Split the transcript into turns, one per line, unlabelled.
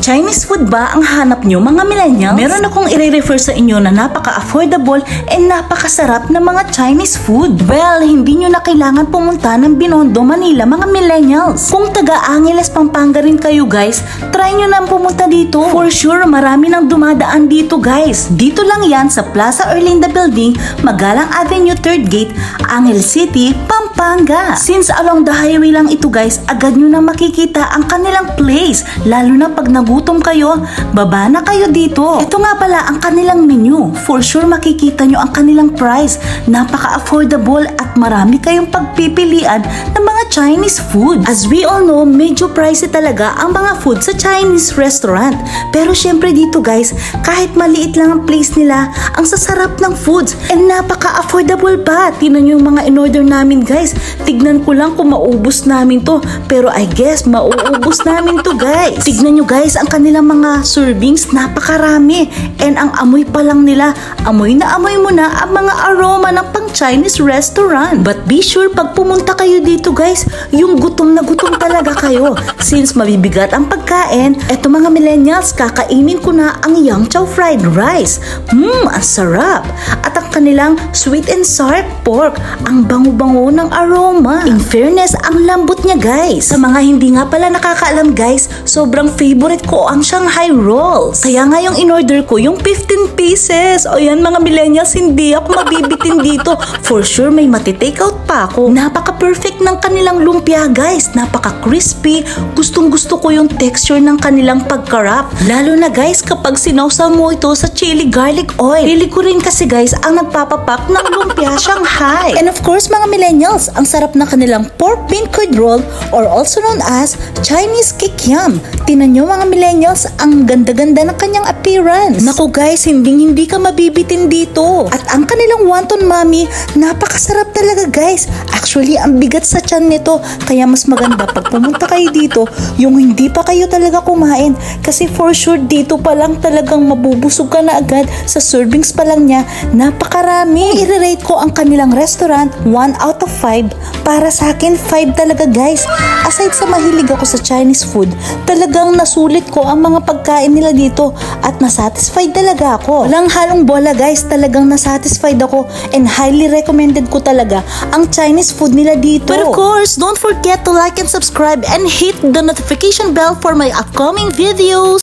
Chinese food ba ang hanap nyo mga millennials? Meron akong i-refer sa inyo na napaka-affordable and napakasarap na mga Chinese food. Well, hindi nyo na kailangan pumunta ng Binondo, Manila mga millennials. Kung taga-Angeles, Pampanga rin kayo guys, try nyo na pumunta dito. For sure, marami nang dumadaan dito guys. Dito lang yan sa Plaza Erlinda Building, Magalang Avenue 3rd Gate, Angeles City, Pampanga. Since along the highway lang ito guys, agad nyo na makikita ang kanilang place. Lalo na pag nagutom kayo, baba na kayo dito. Ito nga pala ang kanilang menu. For sure makikita nyo ang kanilang price. Napaka-affordable at marami kayong pagpipilian ng mga Chinese food. As we all know, medyo pricey talaga ang mga food sa Chinese restaurant. Pero syempre dito guys, kahit maliit lang ang place nila, ang sasarap ng foods and napaka-affordable pa. Tingnan nyo yung mga in-order namin guys. Tignan ko lang kung maubos namin to. Pero I guess mauubos namin to guys. Tignan nyo guys ang kanilang mga servings, napakarami. And ang amoy pa lang nila, amoy na amoy mo na ang mga aroma ng pang Chinese restaurant. But be sure pag pumunta kayo dito guys, yung gutom na gutom talaga kayo. Since mabibigat ang pagkain, eto mga millennials, kakainin ko na ang Yang Chow fried rice. Ang sarap. At ang kanilang sweet and sour pork, ang bango-bango ng aroma. In fairness, ang lambot niya guys. Sa mga hindi nga pala nakakaalam guys, sobrang favorite ko ang Shanghai rolls. Kaya nga yung in-order ko, yung 15 pieces. O yan mga millennials, hindi ako mabibitin dito. For sure, may matitake out pa ako. Napaka-perfect ng kanilang lumpia guys. Napaka-crispy. Gustong-gusto ko yung texture ng kanilang pagkarap. Lalo na guys, kapag sinawsaw mo ito sa chili garlic oil. Pili ko rin kasi guys, ang nagpapapak ng lumpia Shanghai. And of course mga millennials, ang sarap na kanilang pork bean curd roll or also known as Chinese kikiam. Tinan nyo mga millennials, ang ganda-ganda ng kanyang appearance. Naku guys, hindi ka mabibitin dito. At ang kanilang wonton mami, napakasarap talaga guys. Actually, ang bigat sa tiyan nito. Kaya mas maganda pag pumunta kayo dito, yung hindi pa kayo talaga kumain. Kasi for sure, dito pa lang talagang mabubusog ka na agad. Sa servings pa lang niya, napakarami. I-rate ko ang kanilang restaurant, 1 out of 5. Para sa akin, 5 talaga guys. Aside sa mahilig ako sa Chinese food, talagang nasulit ko ang mga pagkain nila dito at nasatisfied talaga ako. Walang halong bola guys, talagang nasatisfied ako and highly recommended ko talaga ang Chinese food nila dito. But of course, don't forget to like and subscribe and hit the notification bell for my upcoming videos.